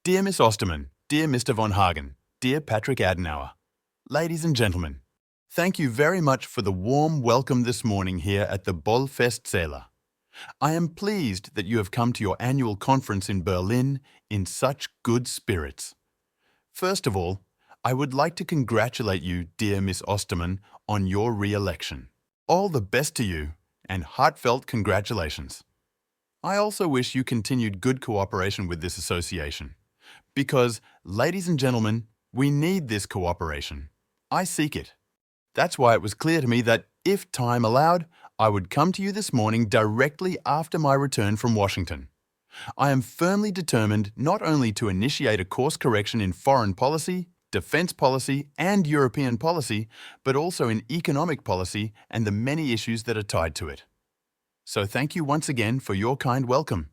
Dear Miss Osterman, dear Mr. von Hagen, dear Patrick Adenauer, ladies and gentlemen, thank you very much for the warm welcome this morning here at the Bollfestsäle. I am pleased that you have come to your annual conference in Berlin in such good spirits. First of all, I would like to congratulate you, dear Miss Osterman, on your re-election. All the best to you, and heartfelt congratulations. I also wish you continued good cooperation with this association. Because, ladies and gentlemen, we need this cooperation. I seek it. That's why it was clear to me that, if time allowed, I would come to you this morning directly after my return from Washington. I am firmly determined not only to initiate a course correction in foreign policy, defense policy, and European policy, but also in economic policy and the many issues that are tied to it. So thank you once again for your kind welcome.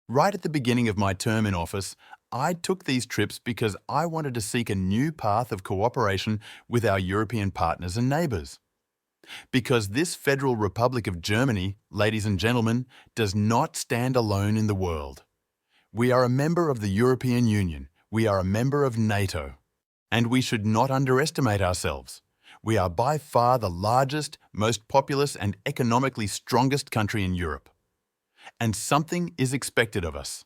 Right at the beginning of my term in office, I took these trips because I wanted to seek a new path of cooperation with our European partners and neighbours. Because this Federal Republic of Germany, ladies and gentlemen, does not stand alone in the world. We are a member of the European Union, we are a member of NATO, and we should not underestimate ourselves. We are by far the largest, most populous and economically strongest country in Europe. And something is expected of us.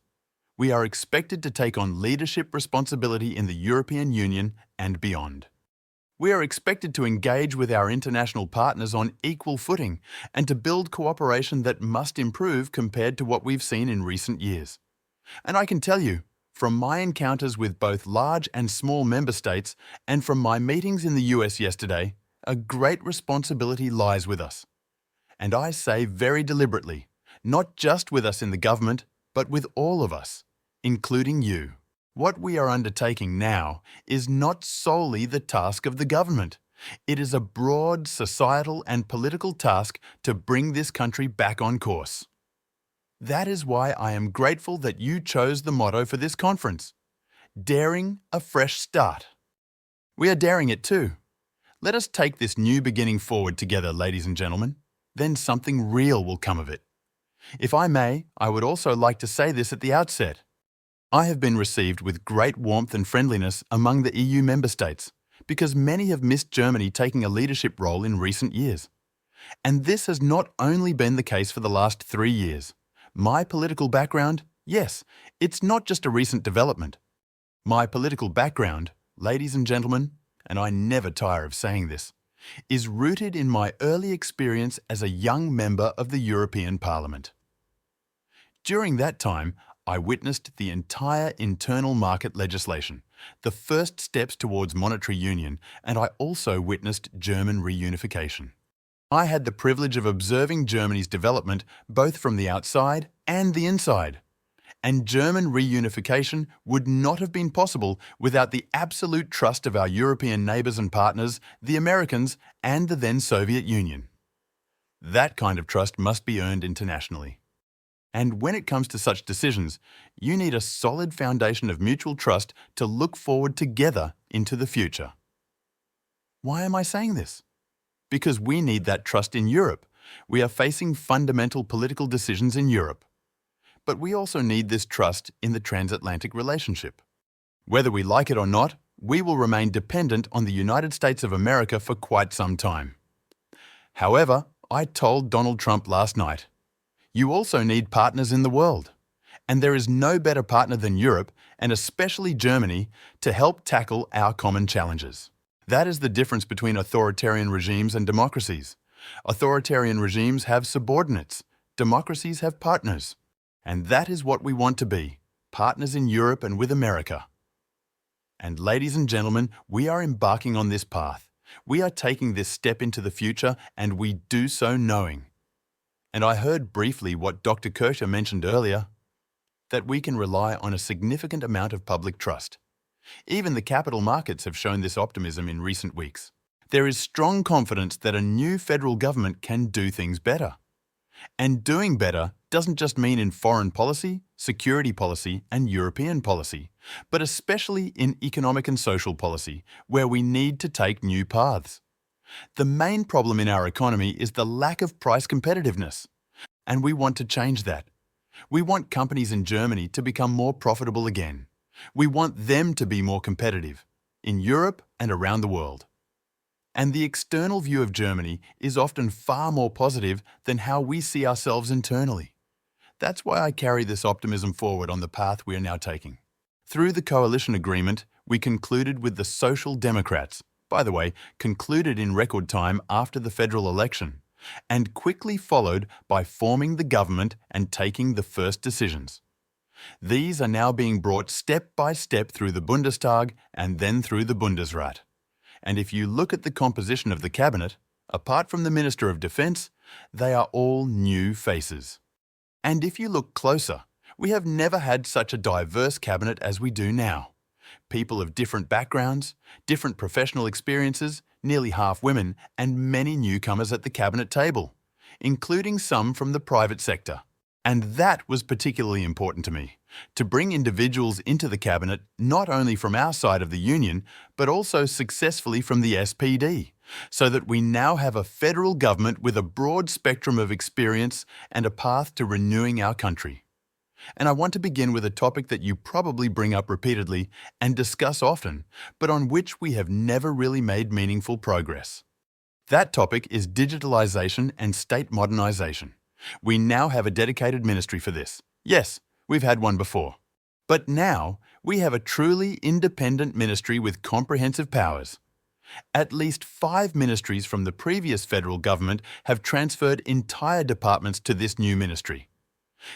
We are expected to take on leadership responsibility in the European Union and beyond. We are expected to engage with our international partners on equal footing and to build cooperation that must improve compared to what we've seen in recent years. And I can tell you, from my encounters with both large and small member states and from my meetings in the US yesterday, a great responsibility lies with us. And I say very deliberately, not just with us in the government, but with all of us, including you. What we are undertaking now is not solely the task of the government. It is a broad societal and political task to bring this country back on course. That is why I am grateful that you chose the motto for this conference, Daring a Fresh Start. We are daring it too. Let us take this new beginning forward together, ladies and gentlemen. Then something real will come of it. If I may, I would also like to say this at the outset. I have been received with great warmth and friendliness among the EU member states because many have missed Germany taking a leadership role in recent years. And this has not only been the case for the last 3 years. My political background, yes, it's not just a recent development. My political background, ladies and gentlemen, and I never tire of saying this, is rooted in my early experience as a young member of the European Parliament. During that time, I witnessed the entire internal market legislation, the first steps towards monetary union, and I also witnessed German reunification. I had the privilege of observing Germany's development both from the outside and the inside. And German reunification would not have been possible without the absolute trust of our European neighbours and partners, the Americans and the then Soviet Union. That kind of trust must be earned internationally. And when it comes to such decisions, you need a solid foundation of mutual trust to look forward together into the future. Why am I saying this? Because we need that trust in Europe. We are facing fundamental political decisions in Europe. But we also need this trust in the transatlantic relationship. Whether we like it or not, we will remain dependent on the United States of America for quite some time. However, I told Donald Trump last night, you also need partners in the world. And there is no better partner than Europe, and especially Germany, to help tackle our common challenges. That is the difference between authoritarian regimes and democracies. Authoritarian regimes have subordinates. Democracies have partners. And that is what we want to be, partners in Europe and with America. And ladies and gentlemen, we are embarking on this path. We are taking this step into the future, and we do so knowing. And I heard briefly what Dr. Kircher mentioned earlier, that we can rely on a significant amount of public trust. Even the capital markets have shown this optimism in recent weeks. There is strong confidence that a new federal government can do things better. And doing better doesn't just mean in foreign policy, security policy, and European policy, but especially in economic and social policy, where we need to take new paths. The main problem in our economy is the lack of price competitiveness, and we want to change that. We want companies in Germany to become more profitable again. We want them to be more competitive, in Europe and around the world. And the external view of Germany is often far more positive than how we see ourselves internally. That's why I carry this optimism forward on the path we are now taking. Through the coalition agreement, we concluded with the Social Democrats, by the way, concluded in record time after the federal election, and quickly followed by forming the government and taking the first decisions. These are now being brought step by step through the Bundestag and then through the Bundesrat. And if you look at the composition of the cabinet, apart from the Minister of Defence, they are all new faces. And if you look closer, we have never had such a diverse cabinet as we do now. People of different backgrounds, different professional experiences, nearly half women, and many newcomers at the cabinet table, including some from the private sector. And that was particularly important to me, to bring individuals into the cabinet not only from our side of the union, but also successfully from the SPD, so that we now have a federal government with a broad spectrum of experience and a path to renewing our country. And I want to begin with a topic that you probably bring up repeatedly and discuss often, but on which we have never really made meaningful progress. That topic is digitalization and state modernization. We now have a dedicated ministry for this. Yes, we've had one before. But now we have a truly independent ministry with comprehensive powers. At least 5 ministries from the previous federal government have transferred entire departments to this new ministry.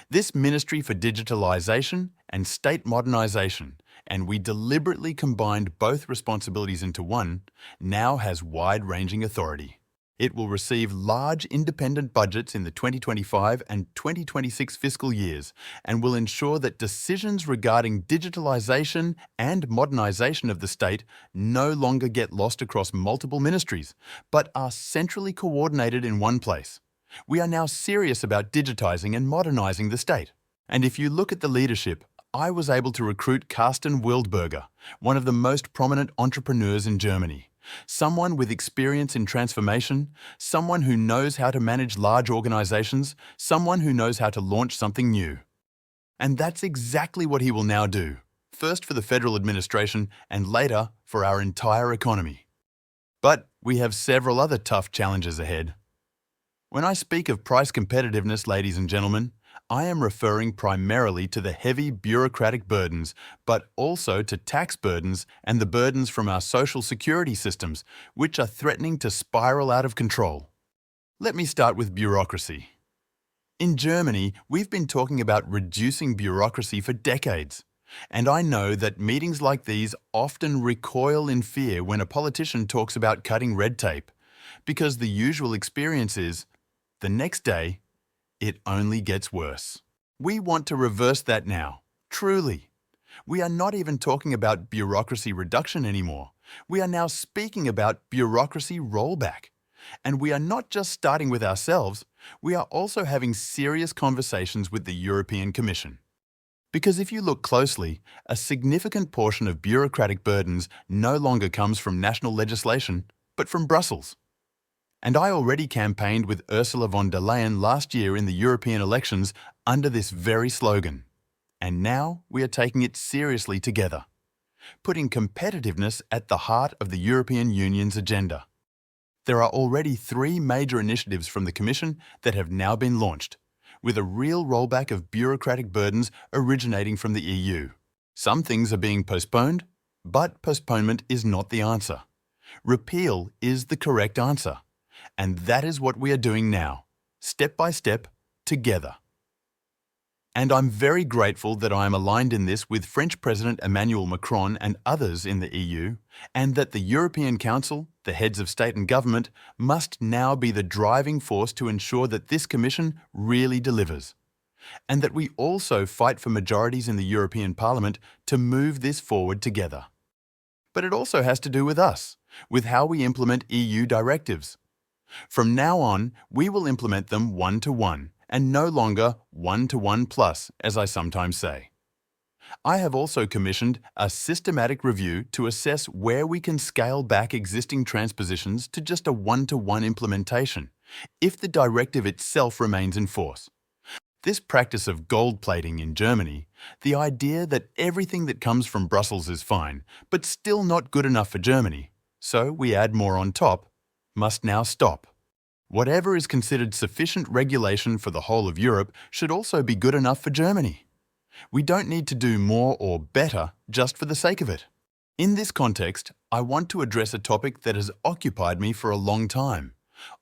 This Ministry for Digitalization and State Modernization, and we deliberately combined both responsibilities into one, now has wide-ranging authority. It will receive large independent budgets in the 2025 and 2026 fiscal years and will ensure that decisions regarding digitalization and modernization of the state no longer get lost across multiple ministries, but are centrally coordinated in one place. We are now serious about digitizing and modernizing the state. And if you look at the leadership, I was able to recruit Carsten Wildberger, one of the most prominent entrepreneurs in Germany. Someone with experience in transformation, someone who knows how to manage large organizations, someone who knows how to launch something new. And that's exactly what he will now do, first for the federal administration and later for our entire economy. But we have several other tough challenges ahead. When I speak of price competitiveness, ladies and gentlemen, I am referring primarily to the heavy bureaucratic burdens, but also to tax burdens and the burdens from our social security systems, which are threatening to spiral out of control. Let me start with bureaucracy. In Germany, we've been talking about reducing bureaucracy for decades. And I know that meetings like these often recoil in fear when a politician talks about cutting red tape, because the usual experience is, the next day, it only gets worse. We want to reverse that now, truly. We are not even talking about bureaucracy reduction anymore. We are now speaking about bureaucracy rollback. And we are not just starting with ourselves, we are also having serious conversations with the European Commission. Because if you look closely, a significant portion of bureaucratic burdens no longer comes from national legislation, but from Brussels. And I already campaigned with Ursula von der Leyen last year in the European elections under this very slogan. And now we are taking it seriously together, putting competitiveness at the heart of the European Union's agenda. There are already 3 major initiatives from the Commission that have now been launched, with a real rollback of bureaucratic burdens originating from the EU. Some things are being postponed, but postponement is not the answer. Repeal is the correct answer. And that is what we are doing now, step by step, together. And I'm very grateful that I am aligned in this with French President Emmanuel Macron and others in the EU, and that the European Council, the heads of state and government, must now be the driving force to ensure that this Commission really delivers. And that we also fight for majorities in the European Parliament to move this forward together. But it also has to do with us, with how we implement EU directives. From now on, we will implement them one-to-one, and no longer one-to-one plus, as I sometimes say. I have also commissioned a systematic review to assess where we can scale back existing transpositions to just a one-to-one implementation, if the directive itself remains in force. This practice of gold plating in Germany The idea that everything that comes from Brussels is fine, but still not good enough for Germany, so we add more on top, must now stop. Whatever is considered sufficient regulation for the whole of Europe should also be good enough for Germany. We don't need to do more or better just for the sake of it. In this context, I want to address a topic that has occupied me for a long time,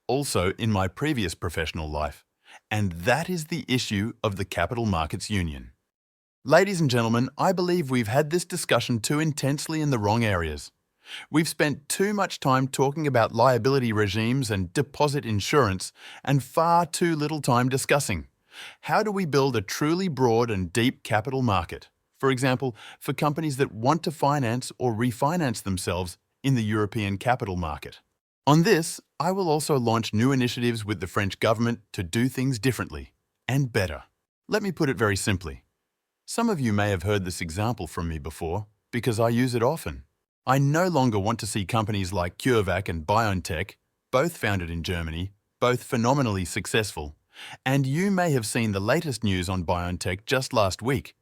also in my previous professional life, and that is the issue of the Capital Markets Union. Ladies and gentlemen, I believe we've had this discussion too intensely in the wrong areas. We've spent too much time talking about liability regimes and deposit insurance and far too little time discussing how do we build a truly broad and deep capital market, for example, for companies that want to finance or refinance themselves in the European capital market. On this, I will also launch new initiatives with the French government to do things differently and better. Let me put it very simply. Some of you may have heard this example from me before because I use it often. I no longer want to see companies like CureVac and BioNTech, both founded in Germany, both phenomenally successful, and you may have seen the latest news on BioNTech just last week,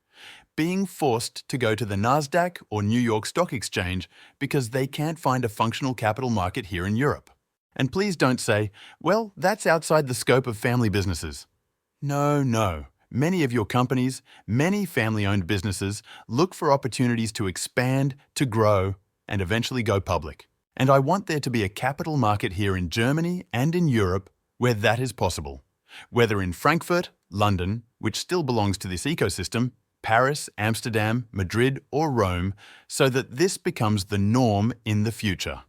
being forced to go to the Nasdaq or New York Stock Exchange because they can't find a functional capital market here in Europe. And please don't say, well, that's outside the scope of family businesses. No. Many of your companies, many family-owned businesses look for opportunities to expand, to grow, and eventually go public. And I want there to be a capital market here in Germany and in Europe where that is possible. Whether in Frankfurt, London, which still belongs to this ecosystem, Paris, Amsterdam, Madrid, or Rome, so that this becomes the norm in the future.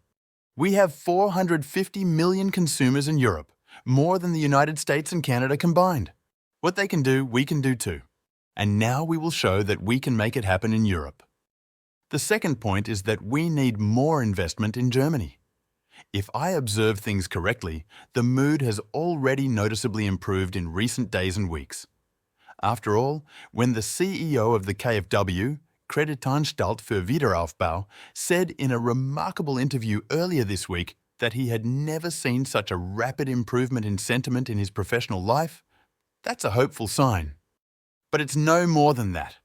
We have 450 million consumers in Europe, more than the United States and Canada combined. What they can do, we can do too. And now we will show that we can make it happen in Europe. The second point is that we need more investment in Germany. If I observe things correctly, the mood has already noticeably improved in recent days and weeks. After all, when the CEO of the KfW, Kreditanstalt für Wiederaufbau, said in a remarkable interview earlier this week that he had never seen such a rapid improvement in sentiment in his professional life, that's a hopeful sign. But it's no more than that.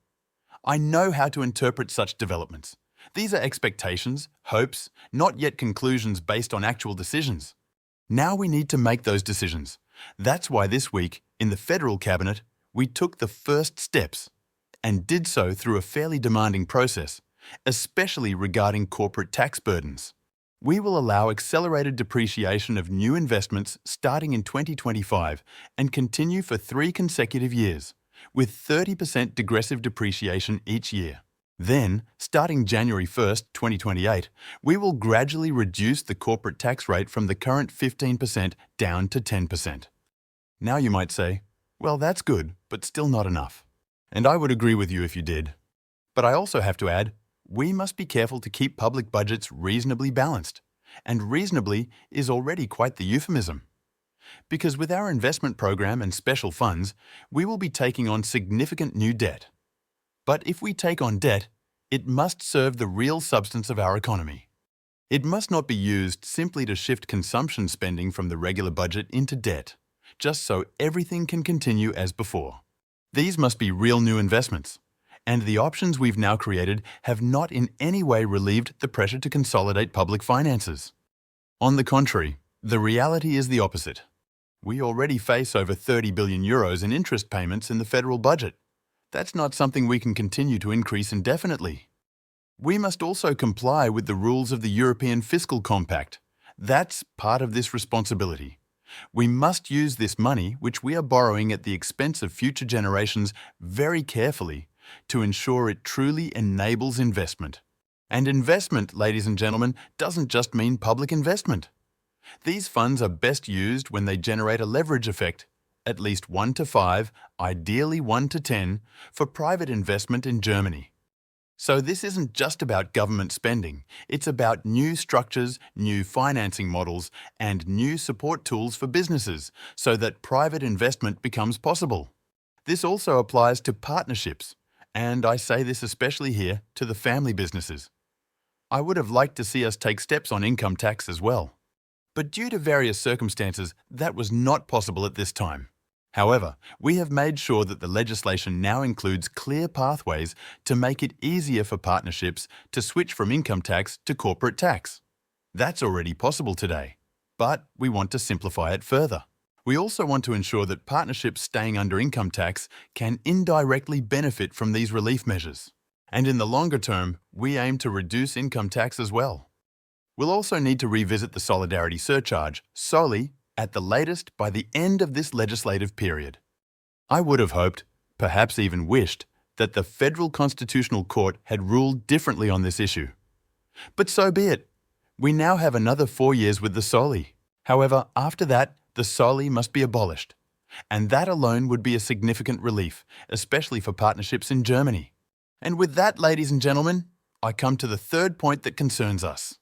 I know how to interpret such developments. These are expectations, hopes, not yet conclusions based on actual decisions. Now we need to make those decisions. That's why this week, in the federal cabinet, we took the first steps and did so through a fairly demanding process, especially regarding corporate tax burdens. We will allow accelerated depreciation of new investments starting in 2025 and continue for 3 consecutive years, with 30% digressive depreciation each year. Then, starting January 1st, 2028, we will gradually reduce the corporate tax rate from the current 15% down to 10%. Now you might say, well, that's good, but still not enough. And I would agree with you if you did. But I also have to add, we must be careful to keep public budgets reasonably balanced. And reasonably is already quite the euphemism. Because with our investment program and special funds, we will be taking on significant new debt. But if we take on debt, it must serve the real substance of our economy. It must not be used simply to shift consumption spending from the regular budget into debt, just so everything can continue as before. These must be real new investments, and the options we've now created have not in any way relieved the pressure to consolidate public finances. On the contrary, the reality is the opposite. We already face over 30 billion euros in interest payments in the federal budget. That's not something we can continue to increase indefinitely. We must also comply with the rules of the European Fiscal Compact. That's part of this responsibility. We must use this money, which we are borrowing at the expense of future generations, very carefully to ensure it truly enables investment. And investment, ladies and gentlemen, doesn't just mean public investment. These funds are best used when they generate a leverage effect, at least 1 to 5, ideally 1 to 10, for private investment in Germany. So this isn't just about government spending, it's about new structures, new financing models, and new support tools for businesses so that private investment becomes possible. This also applies to partnerships, and I say this especially here to the family businesses. I would have liked to see us take steps on income tax as well. But due to various circumstances, that was not possible at this time. However, we have made sure that the legislation now includes clear pathways to make it easier for partnerships to switch from income tax to corporate tax. That's already possible today, but we want to simplify it further. We also want to ensure that partnerships staying under income tax can indirectly benefit from these relief measures. And in the longer term, we aim to reduce income tax as well. We'll also need to revisit the solidarity surcharge, SOLI, at the latest by the end of this legislative period. I would have hoped, perhaps even wished, that the Federal Constitutional Court had ruled differently on this issue. But so be it. We now have another 4 years with the SOLI. However, after that, the SOLI must be abolished. And that alone would be a significant relief, especially for partnerships in Germany. And with that, ladies and gentlemen, I come to the third point that concerns us.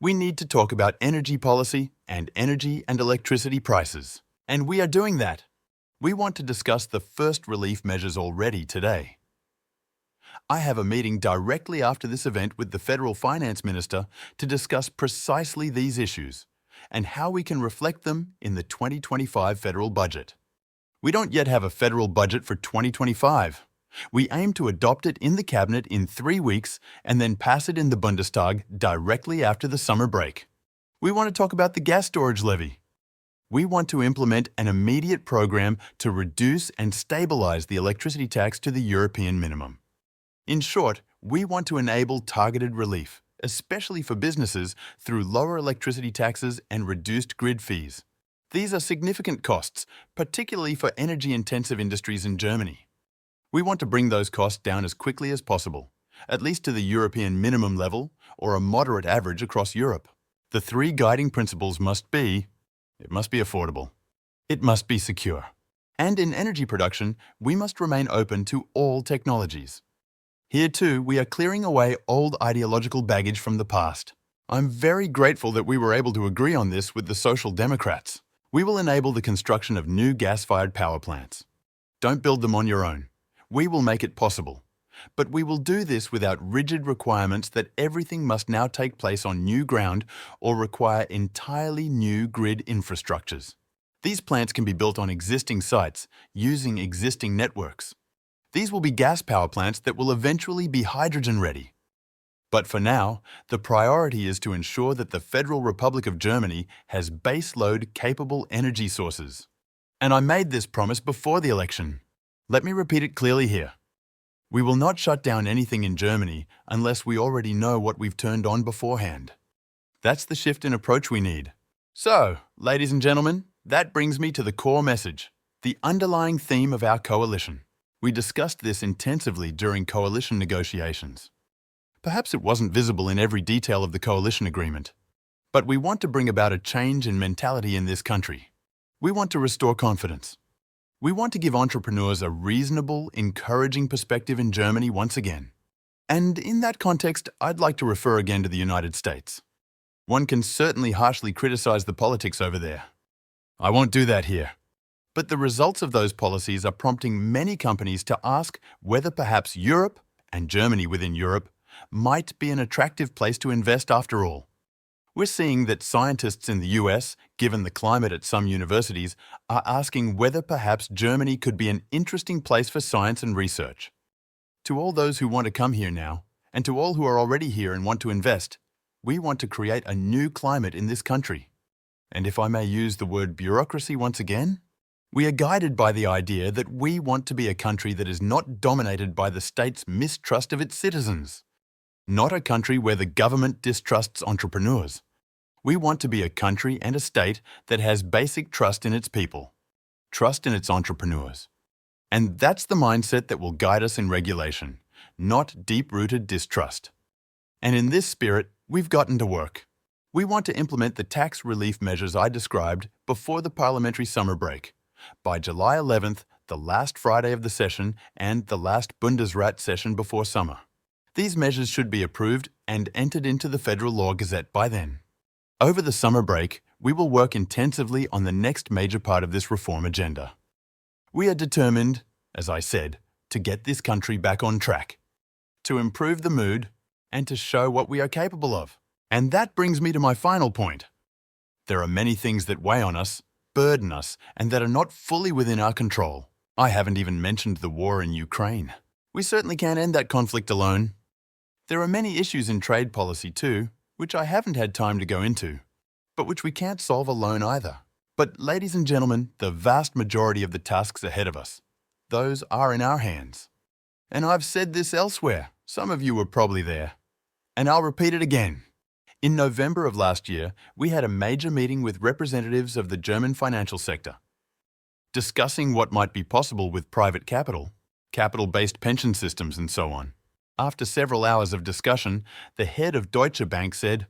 We need to talk about energy policy and energy and electricity prices. And we are doing that. We want to discuss the first relief measures already today. I have a meeting directly after this event with the Federal Finance Minister to discuss precisely these issues and how we can reflect them in the 2025 federal budget. We don't yet have a federal budget for 2025. We aim to adopt it in the Cabinet in 3 weeks and then pass it in the Bundestag directly after the summer break. We want to talk about the gas storage levy. We want to implement an immediate program to reduce and stabilize the electricity tax to the European minimum. In short, we want to enable targeted relief, especially for businesses, through lower electricity taxes and reduced grid fees. These are significant costs, particularly for energy-intensive industries in Germany. We want to bring those costs down as quickly as possible, at least to the European minimum level or a moderate average across Europe. The 3 guiding principles must be: it must be affordable, it must be secure, and in energy production, we must remain open to all technologies. Here too, we are clearing away old ideological baggage from the past. I'm very grateful that we were able to agree on this with the Social Democrats. We will enable the construction of new gas-fired power plants. Don't build them on your own. We will make it possible. But we will do this without rigid requirements that everything must now take place on new ground or require entirely new grid infrastructures. These plants can be built on existing sites, using existing networks. These will be gas power plants that will eventually be hydrogen-ready. But for now, the priority is to ensure that the Federal Republic of Germany has baseload capable energy sources. And I made this promise before the election. Let me repeat it clearly here. We will not shut down anything in Germany unless we already know what we've turned on beforehand. That's the shift in approach we need. So, ladies and gentlemen, that brings me to the core message, the underlying theme of our coalition. We discussed this intensively during coalition negotiations. Perhaps it wasn't visible in every detail of the coalition agreement, but we want to bring about a change in mentality in this country. We want to restore confidence. We want to give entrepreneurs a reasonable, encouraging perspective in Germany once again. And in that context, I'd like to refer again to the United States. One can certainly harshly criticize the politics over there. I won't do that here. But the results of those policies are prompting many companies to ask whether perhaps Europe, and Germany within Europe, might be an attractive place to invest after all. We're seeing that scientists in the US, given the climate at some universities, are asking whether perhaps Germany could be an interesting place for science and research. To all those who want to come here now, and to all who are already here and want to invest, we want to create a new climate in this country. And if I may use the word bureaucracy once again, we are guided by the idea that we want to be a country that is not dominated by the state's mistrust of its citizens. Not a country where the government distrusts entrepreneurs. We want to be a country and a state that has basic trust in its people, trust in its entrepreneurs. And that's the mindset that will guide us in regulation, not deep-rooted distrust. And in this spirit, we've gotten to work. We want to implement the tax relief measures I described before the parliamentary summer break, by July 11th, the last Friday of the session and the last Bundesrat session before summer. These measures should be approved and entered into the Federal Law Gazette by then. Over the summer break, we will work intensively on the next major part of this reform agenda. We are determined, as I said, to get this country back on track, to improve the mood, and to show what we are capable of. And that brings me to my final point. There are many things that weigh on us, burden us and that are not fully within our control. I haven't even mentioned the war in Ukraine. We certainly can't end that conflict alone. There are many issues in trade policy too, which I haven't had time to go into, but which we can't solve alone either. But ladies and gentlemen, the vast majority of the tasks ahead of us, those are in our hands. And I've said this elsewhere, some of you were probably there. And I'll repeat it again. In November of last year, we had a major meeting with representatives of the German financial sector, discussing what might be possible with private capital, capital-based pension systems and so on. After several hours of discussion, the head of Deutsche Bank said,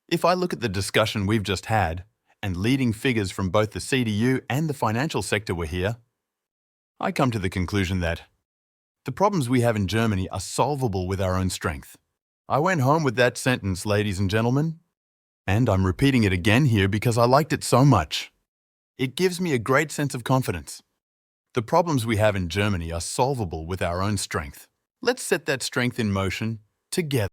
"If I look at the discussion we've just had, and leading figures from both the CDU and the financial sector were here, I come to the conclusion that the problems we have in Germany are solvable with our own strength." I went home with that sentence, ladies and gentlemen, and I'm repeating it again here because I liked it so much. It gives me a great sense of confidence. The problems we have in Germany are solvable with our own strength. Let's set that strength in motion together.